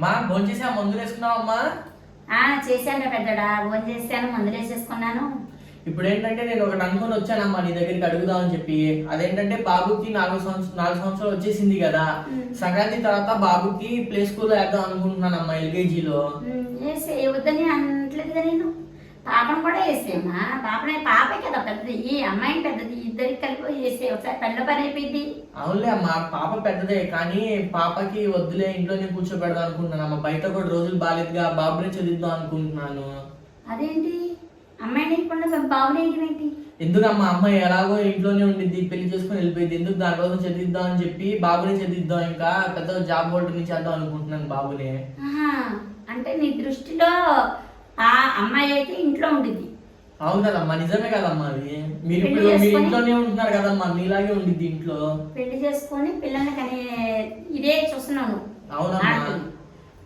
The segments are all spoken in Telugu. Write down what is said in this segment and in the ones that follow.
అమ్మా భోజనం చేసా మందులు వేసుకున్నావు అమ్మా? చేశాను పెద్దడా, భోజనం చేశాను, మందులు వేసేసుకున్నాను. ఇప్పుడు ఏంటంటే నేను ఒకటి అనుకుని వచ్చానమ్మా నీ దగ్గరికి అడుగుదామని చెప్పి. అదేంటంటే బాబుకి 4 సంవత్సరాలు వచ్చేసింది కదా. సంక్రాంతి తర్వాత బాబుకి ప్లే స్కూల్లో వేద్దాం అనుకుంటున్నానమ్మా, ఎల్కేజీలో. వద్దని అనట్లేదు కదా నేను. పాపను కూడా వేసేమ్మా. పాపే కదా పెద్దది, ఈ అమ్మాయిని పెద్దది, ఇద్దరికి కలిపి వేసే ఒకసారి పెళ్ళ పని అయిపోయింది. అవునులే అమ్మా, పాప పెద్దదే కానీ పాపకి వద్దులే ఇంట్లోనే కూర్చోబెడదాం అనుకుంటున్నానమ్మా. బయట కూడా రోజులు బాగాలేదుగా, బాబునే చదివిద్దాం అనుకుంటున్నాను. అదేంటి అమ్మాయిని వేయకుండా బాబుని వేయడం? ఎందుకమ్మా, అమ్మాయి ఎలాగో ఇంట్లోనే ఉండిద్ది, పెళ్లి చేసుకుని వెళ్ళిపోయింది. ఎందుకు దానికోసం చదివిద్దాం అని చెప్పి బాబునే చదివిద్దాం, ఇంకా పెద్ద జాబ్ హోల్డర్ని చేద్దాం అనుకుంటున్నాను బాబుని. అంటే నీ దృష్టిలో ఆ అమ్మాయి అయితే ఇంట్లో ఉండిద్ది. అవును కదమ్మా, నిజమే కదమ్మా. అది మీరు ఇప్పుడు మీ ఇంట్లోనే ఉంటున్నారు కదమ్మా, మీలాగే ఉండిద్ది ఇంట్లో. పెళ్లి చేసుకొని పిల్లల్ని కానీ ఇదే చూస్తున్నాను. అవునమ్మా.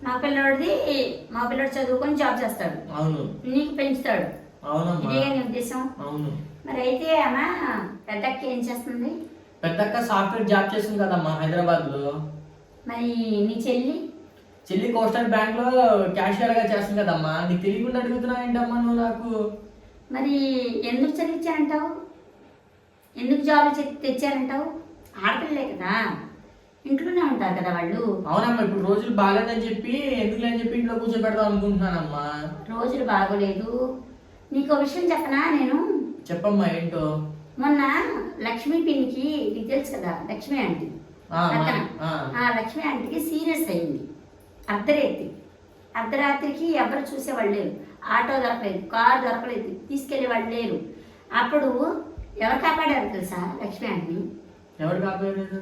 మా పిల్లడు చదువుకొని జాబ్ చేస్తాడు. అవును. నీకు పెంచుతాడు. అవునమ్మా. ఇదే నీ ఉద్దేశం. అవును. మరి అయితే అమ్మా పెద్దక్క ఏం చేస్తుంది? పెద్దక్క సాఫ్ట్వేర్ జాబ్ చేస్తుంది కదమ్మా హైదరాబాద్ లో. మరి నీ చెల్లి కోస్టల్ బ్యాంక్ లో క్యాషియర్ గా చేస్తుంది కదమ్మా. నీకు తెలియకుండా అడుగుతున్నావు ఏంటమ్మా నువ్వు నాకు? మరి ఎందుకు చదివించారంటావు? ఎందుకు జాబ్ తెచ్చారంటావు? ఆడపిల్లలే కదా, ఇంట్లోనే ఉంటారు కదా వాళ్ళు. అవునమ్మా, ఇప్పుడు రోజులు బాగాలేదని చెప్పి ఎందుకులే అని చెప్పి ఇంట్లో కూర్చోబెడదాం అనుకుంటున్నానమ్మా. రోజులు బాగోలేదు. నీకు ఒక విషయం చెప్పనా నేను? చెప్పమ్మా ఏంటో. మొన్న లక్ష్మీ పిన్నికి, నీకు తెలుసు కదా లక్ష్మీ ఆంటీ, లక్ష్మీ ఆంటీకి సీరియస్ అయింది. అర్ధరాత్రికి ఎవరు చూసేవాళ్ళు లేరు. ఆటో దొరకలేదు, కారు దొరకలేదు, తీసుకెళ్లే వాళ్ళు లేరు. అప్పుడు ఎవరు కాపాడారు తెలుసా లక్ష్మీ ఆంటీని? ఎవరు కాపాడారు?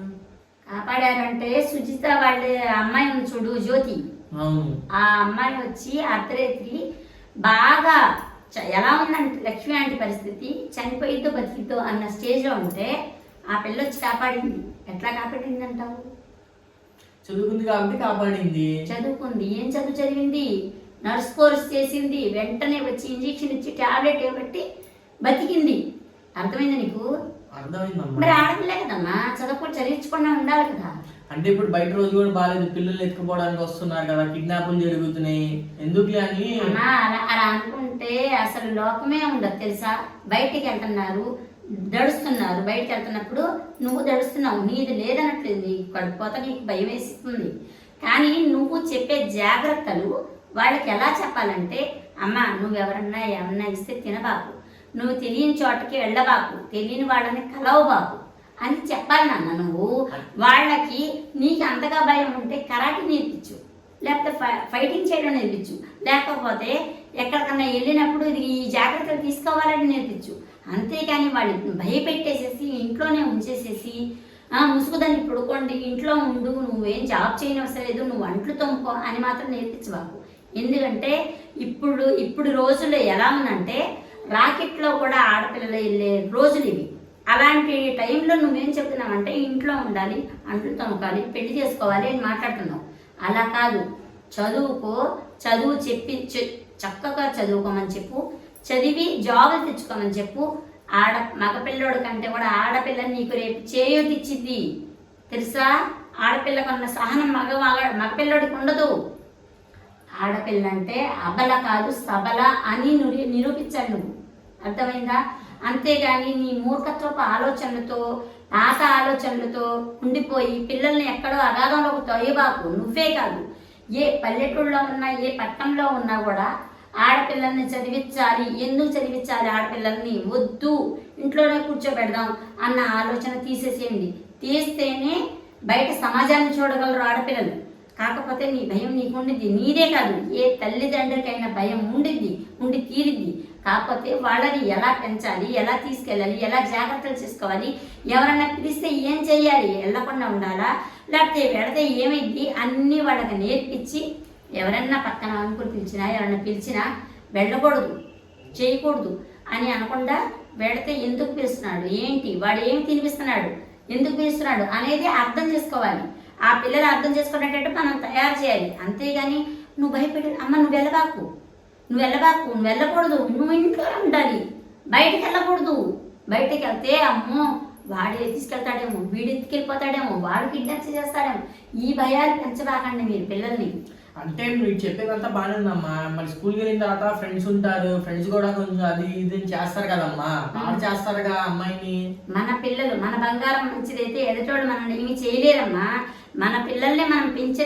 కాపాడారంటే సుజిత వాళ్ళ అమ్మాయి ఉంది చూడు, జ్యోతి. ఆ అమ్మాయి వచ్చి అర్ధరాత్రి బాగా ఎలా ఉందంటే లక్ష్మీ ఆంటీ పరిస్థితి, చనిపోయిద్దో బతికిద్దో అన్న స్టేజ్లో ఉంటే ఆ పిల్ల వచ్చి కాపాడింది. ఎట్లా కాపాడింది అంటావు? చదువుకుంది కాబట్టి కాపాడింది. చదువుకుంది. ఏం చదువు చదివింది? నర్స్ కోర్స్ చేసింది. వెంటనే వచ్చి ఇంజెక్షన్ ఇచ్చి టాబ్లెట్ ఇవ్వబట్టి బతికింది. అర్థమైందా నీకు? అర్థమైందమ్మా. మరి ఆడపిల్లే కదమ్మా, చదివించకుండా ఉండాలి కదా. అంటే ఇప్పుడు బయట రోజు కూడా బాగాలేదు, పిల్లలు ఎత్తుకుపోవడానికి వస్తున్నారు కదా, కిడ్నాపులు జరుగుతున్నాయి, ఎందుకులే అని. అలా అనుకుంటే అసలు లోకమే ఉండదు తెలుసా. బయటికి వెళ్తున్నారు, దడుస్తున్నారు. బయటకు వెళ్తున్నప్పుడు నువ్వు దడుస్తున్నావు, నీది లేదనట్లేదు. నీకు కడిపోతా, నీకు భయం వేస్తుంది. కానీ నువ్వు చెప్పే జాగ్రత్తలు వాళ్ళకి ఎలా చెప్పాలంటే, అమ్మ నువ్వెవరన్నా ఏమన్నా ఇస్తే తినబాకు, నువ్వు తెలియని చోటకి వెళ్ళబాకు, తెలియని వాళ్ళని కలవబాకు అని చెప్పాలి నాన్న. నువ్వు వాళ్ళకి నీకు అంతగా భయం ఉంటే కరాటే నేర్పించు, లేకపోతే ఫైటింగ్ చేయడం నేర్పించు, లేకపోతే ఎక్కడికన్నా వెళ్ళినప్పుడు ఈ జాగ్రత్తలు తీసుకోవాలని నేర్పించు. అంతేకాని వాళ్ళు భయపెట్టేసేసి ఇంట్లోనే ఉంచేసేసి ముసుగుదాన్ని పడుకోండి, ఇంట్లో ఉండు, నువ్వేం జాబ్ చేయని అవసరం లేదు, నువ్వు అంట్లు తోముకో అని మాత్రం నేర్పించబాకు. ఎందుకంటే ఇప్పుడు రోజుల్లో ఎలా ఉందంటే రాకెట్లో కూడా ఆడపిల్లలు వెళ్ళే రోజులు ఇవి. అలాంటి టైంలో నువ్వేం చెప్తున్నావంటే ఇంట్లో ఉండాలి, అంట్లు తొమకాలి, పెళ్లి చేసుకోవాలి అని మాట్లాడుతున్నావు. అలా కాదు, చదువు చెప్పి చక్కగా చదువుకోమని చెప్పు, చదివి జాబులు తెచ్చుకోమని చెప్పు. మగపిల్లోడి కంటే కూడా ఆడపిల్ల నీకు రేపు చేయూతిచ్చింది తెలుసా. ఆడపిల్లకున్న సహనం మగపిల్లోడికి ఉండదు. ఆడపిల్ల అంటే అబల కాదు సబల అని నిరూపించాలి నువ్వు. అర్థమైందా? అంతేగాని నీ మూర్ఖత్వపు ఆలోచనలతో, పాత ఆలోచనలతో ఉండిపోయి పిల్లల్ని ఎక్కడో అగాధంలోకి తొయ్యబాకు. నువ్వే కాదు, ఏ పల్లెటూళ్ళలో ఉన్నా, ఏ పట్టణంలో ఉన్నా కూడా ఆడపిల్లల్ని చదివించాలి. ఎందుకు చదివించాలి ఆడపిల్లల్ని? వద్దు, ఇంట్లోనే కూర్చోబెడదాం అన్న ఆలోచన తీసేసేయండి. తీస్తేనే బయట సమాజాన్ని చూడగలరు ఆడపిల్లలు. కాకపోతే నీ భయం నీకుండిద్ది. నీదే కాదు, ఏ తల్లిదండ్రులకైనా భయం ఉండి తీరిద్ది. కాకపోతే వాళ్ళని ఎలా పెంచాలి, ఎలా తీసుకెళ్ళాలి, ఎలా జాగ్రత్తలు చేసుకోవాలి, ఎవరన్నా పిలిస్తే ఏం చెయ్యాలి, వెళ్ళకుండా ఉండాలా, లేకపోతే వెళితే ఏమైంది అన్నీ వాళ్ళకి నేర్పించి, ఎవరన్నా పక్కన అనుకుని పిలిచినా, ఎవరన్నా పిలిచినా వెళ్ళకూడదు, చేయకూడదు అని అనకుండా వెళితే ఎందుకు పిలుస్తున్నాడు, ఏంటి, వాడు ఏమి తినిపిస్తున్నాడు, ఎందుకు పిలుస్తున్నాడు అనేది అర్థం చేసుకోవాలి. ఆ పిల్లలు అర్థం చేసుకునేటట్టు మనం తయారు చేయాలి. అంతేగాని నువ్వు భయపెట్టి అమ్మ నువ్వు వెళ్ళకూడదు, నువ్వు ఇంట్లో ఉండాలి, బయటకు వెళ్ళకూడదు. బయటకు వెళ్తే అమ్మో వాడు తీసుకెళ్తాడేమో, వీడు ఎత్తుకెళ్ళిపోతాడేమో, వాడు కిడ్నాప్ చేస్తాడేమో, ఈ భయాలు పెంచబాకండి మీరు పిల్లల్ని. అంటే నువ్వు చెప్పేదంతా బాగానే ఉందమ్మా, మరి స్కూల్కి వెళ్ళిన తర్వాత ఫ్రెండ్స్ ఉంటారు, ఫ్రెండ్స్ కూడా కొంచెం అది ఇది చేస్తారు కదమ్మా, పాడు చేస్తారుగా అమ్మాయిని. మన పిల్లలు మన బంగారం మంచిదైతే ఎదుటోళ్ళు మనల్ని ఏమి చేయలేరమ్మా. మన పిల్లల్ని మనం పెంచే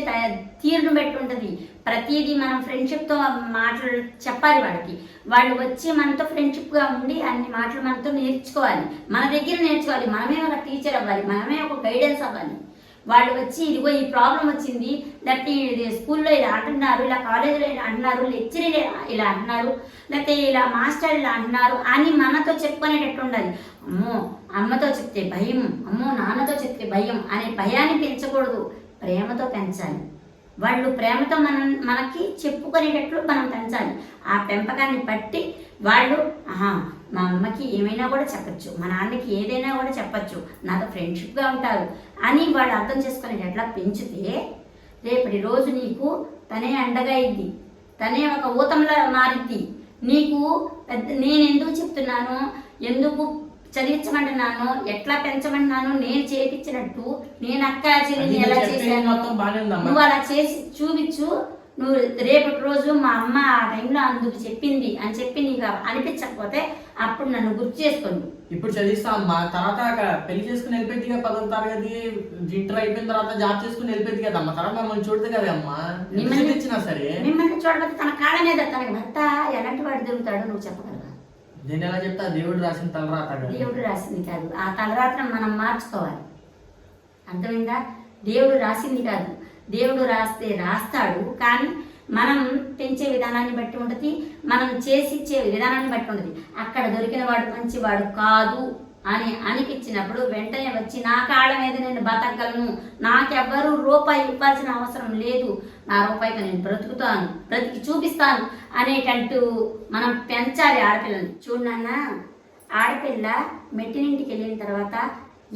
తీరును బట్టి ఉంటుంది. ప్రతిదీ మనం ఫ్రెండ్షిప్తో మాటలు చెప్పాలి వాళ్ళకి. వాళ్ళు వచ్చి మనతో ఫ్రెండ్షిప్గా ఉండి అన్ని మాటలు మనతో నేర్చుకోవాలి, మన దగ్గర నేర్చుకోవాలి. మనమే ఒక టీచర్ అవ్వాలి, మనమే ఒక గైడెన్స్ అవ్వాలి. వాళ్ళు వచ్చి ఇదిగో ఈ ప్రాబ్లం వచ్చింది, లేకపోతే ఇది స్కూల్లో ఇలా అంటున్నారు, ఇలా కాలేజీలో ఇలా అంటున్నారు, లెక్చరర్ ఇలా అంటున్నారు, లేకపోతే ఇలా మాస్టర్ ఇలా అంటున్నారు అని మనతో చెప్పుకునేటట్టు ఉండాలి. అమ్మో అమ్మతో చెప్తే భయం, అమ్మో నాన్నతో చెప్తే భయం అనే భయాన్ని పెంచకూడదు, ప్రేమతో పెంచాలి. వాళ్ళు ప్రేమతో మనకి చెప్పుకునేటట్లు మనం పెంచాలి. ఆ పెంపకాన్ని బట్టి వాళ్ళు మా అమ్మకి ఏమైనా కూడా చెప్పచ్చు, మా నాన్నకి ఏదైనా కూడా చెప్పచ్చు, నాతో ఫ్రెండ్షిప్గా ఉంటారు అని వాళ్ళు అర్థం చేసుకునేటట్లా పెంచితే రేపటి రోజు నీకు తనే అండగా అయింది, తనే ఒక ఊతంలా మారిద్ది. నీకు నేను ఎందుకు చెప్తున్నాను, ఎందుకు చదివించమంటున్నాను, ఎట్లా పెంచమంటున్నాను, నేను చేయించినట్టు నేను అక్క చెల్లిని ఎలా చేశాను నువ్వు అలా చేసి చూపించు. నువ్వు రేపటి రోజు మా అమ్మ ఆ టైంలో అందుకు చెప్పింది అని చెప్పి నీకు అనిపించకపోతే అప్పుడు నన్ను గుర్తు చేసుకోండి. ఇప్పుడు చదివిస్తా అమ్మా, తర్వాత పెళ్లి చేసుకుని వెళ్ళిపోయింది కదా, 10వ తరగతి ఇంటర్ అయిపోయిన తర్వాత జాబ్ చేసుకుని వెళ్ళిపోయింది కదా అమ్మ, తర్వాత మమ్మల్ని చూడదు కదా అమ్మా. ఇచ్చినా సరే మిమ్మల్ని చూడకపోతే తన కాళ్ళ మీద తనకి భర్త ఎలాంటి వాడు దొరుకుతాడో నువ్వు చెప్పగలవా? నేను ఎలా చెప్తా, దేవుడు రాసిన తలరాత. దేవుడు రాసింది కాదు, ఆ తలరాత్రం మనం మార్చుకోవాలి. అర్థమైందా? దేవుడు రాసింది కాదు, దేవుడు రాస్తాడు, కానీ మనం పెంచే విధానాన్ని బట్టి ఉంటుంది, మనం చేసి ఇచ్చే విధానాన్ని బట్టి ఉంటుంది. అక్కడ దొరికిన వాడు మంచివాడు కాదు అని అనిపించినప్పుడు వెంటనే వచ్చి నా కాళ్ళ మీద నేను బతకగలను, నాకెవ్వరూ రూపాయి ఇవ్వాల్సిన అవసరం లేదు, నా రూపాయికి నేను బ్రతుకుతాను, బ్రతికి చూపిస్తాను అనేటట్టు మనం పెంచాలి ఆడపిల్లని. చూడన్నా, ఆడపిల్ల మెట్టినింటికి వెళ్ళిన తర్వాత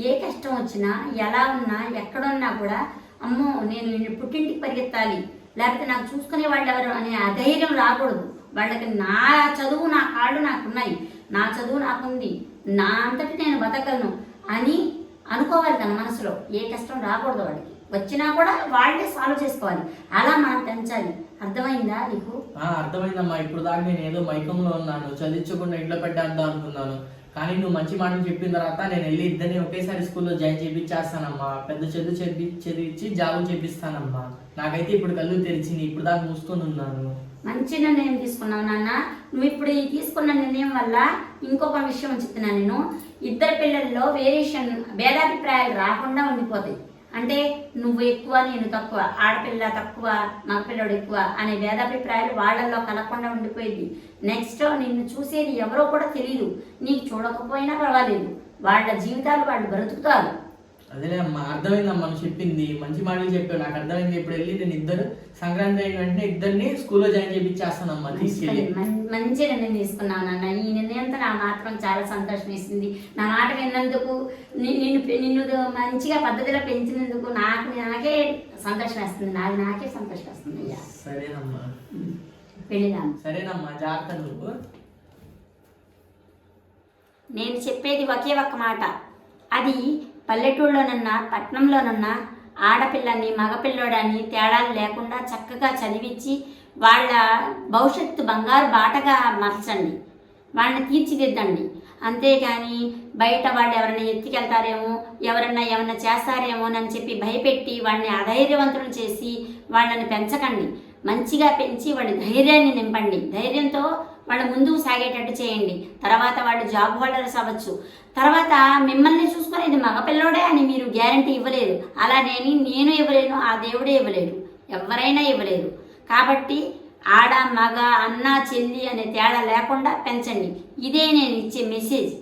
ఏ కష్టం వచ్చినా ఎలా ఉన్నా ఎక్కడున్నా కూడా అమ్మో నేను పుట్టింటికి పరిగెత్తాలి, లేకపోతే నాకు చూసుకునే వాళ్ళు ఎవరు అనే అధైర్యం రాకూడదు. వాళ్ళకి నా చదువు నా కాళ్ళు నాకున్నాయి, నా చదువు నాకుంది, నా అంతటి నేను బతకలను అని అనుకోవాలి తన మనసులో. ఏ కష్టం రాకూడదు వాడికి, వచ్చినా కూడా వాళ్ళే సాల్వ్ చేసుకోవాలి. అలా మనం పెంచాలి. అర్థమైందా నీకు? అర్థమైందమ్మా. ఇప్పుడు దాకా నేను ఏదో మైకంలో ఉన్నాను, చదివించకుండా ఇంట్లో పెట్టేద్దాం అనుకున్నాను, కానీ నువ్వు మంచి మాటలు చెప్పిన తర్వాత నేను వెళ్ళి ఇద్దరిని ఒకేసారి స్కూల్లో జాయిన్ చేయించేస్తానమ్మా, పెద్ద చదువు చదివించి జాబ్ చేపిస్తానమ్మా. నాకైతే ఇప్పుడు కళ్ళు తెరిచింది, ఇప్పుడు దాకా మూసుకొని ఉన్నాను. మంచి నిర్ణయం తీసుకున్నావు నాన్న. నువ్వు ఇప్పుడు ఈ తీసుకున్న నిర్ణయం వల్ల ఇంకొక విషయం చెప్తున్నాను నేను. ఇద్దరు పిల్లల్లో వేరియేషన్, భేదాభిప్రాయాలు రాకుండా ఉండిపోతాయి. అంటే నువ్వు ఎక్కువ నేను తక్కువ, ఆడపిల్ల తక్కువ మగపిల్లడు ఎక్కువ అనే భేదాభిప్రాయాలు వాళ్ళల్లో కలగకుండా ఉండిపోయింది. నెక్స్ట్ నిన్ను చూసేది ఎవరో కూడా తెలియదు, నీకు చూడకపోయినా పర్వాలేదు, వాళ్ళ జీవితాలు వాళ్ళు బ్రతుకుతారు. అదేలే అమ్మా, అర్థమైందమ్మా నువ్వు చెప్పింది, మంచి మాటలు చెప్పావు, నాకు అర్థమైంది. ఇప్పుడు వెళ్ళి నేను ఇద్దరు సంక్రాంతి అయిన వెంటనే ఇద్దరిని స్కూల్లో జాయిన్ చేయించేస్తానమ్మా తీసుకెళ్ళి. మంచి నిర్ణయం తీసుకున్నావు నాన్న. ఈ నిర్ణయంతో నా మాత్రం చాలా సంతోషం వేసింది. నా మాట విన్నందుకు, నిన్ను మంచిగా పద్ధతిలో పెంచినందుకు నాకే సంతోషం వేస్తుంది, నాకే సంతోషం వస్తుంది. అయ్యా సరేనమ్మా, పెళ్ళిదా? సరేనమ్మా, జాగ్రత్త నువ్వు. నేను చెప్పేది ఒకే ఒక్క మాట, అది పల్లెటూళ్ళలోనన్నా పట్టణంలోనన్నా ఆడపిల్లని మగపిల్లోడని తేడాలు లేకుండా చక్కగా చదివించి వాళ్ళ భవిష్యత్తు బంగారు బాటగా మార్చండి, వాళ్ళని తీర్చిదిద్దండి. అంతేగాని బయట వాళ్ళు ఎవరైనా ఎత్తుకెళ్తారేమో, ఏమన్నా చేస్తారేమో అని చెప్పి భయపెట్టి వాళ్ళని అధైర్యవంతులను చేసి వాళ్ళని పెంచకండి. మంచిగా పెంచి వాళ్ళ ధైర్యాన్ని నింపండి, ధైర్యంతో వాళ్ళు ముందుకు సాగేటట్టు చేయండి. తర్వాత వాళ్ళు జాబ్ హోల్డర్స్ అవ్వచ్చు, తర్వాత మిమ్మల్ని చూసుకునేది మగపిల్లోడే అని మీరు గ్యారంటీ ఇవ్వలేరు, అలా నేను ఇవ్వలేను, ఆ దేవుడే ఇవ్వలేరు, ఎవరైనా ఇవ్వలేరు. కాబట్టి ఆడ మగ అన్న చెల్లి అనే తేడా లేకుండా పెంచండి. ఇదే నేను ఇచ్చే మెసేజ్.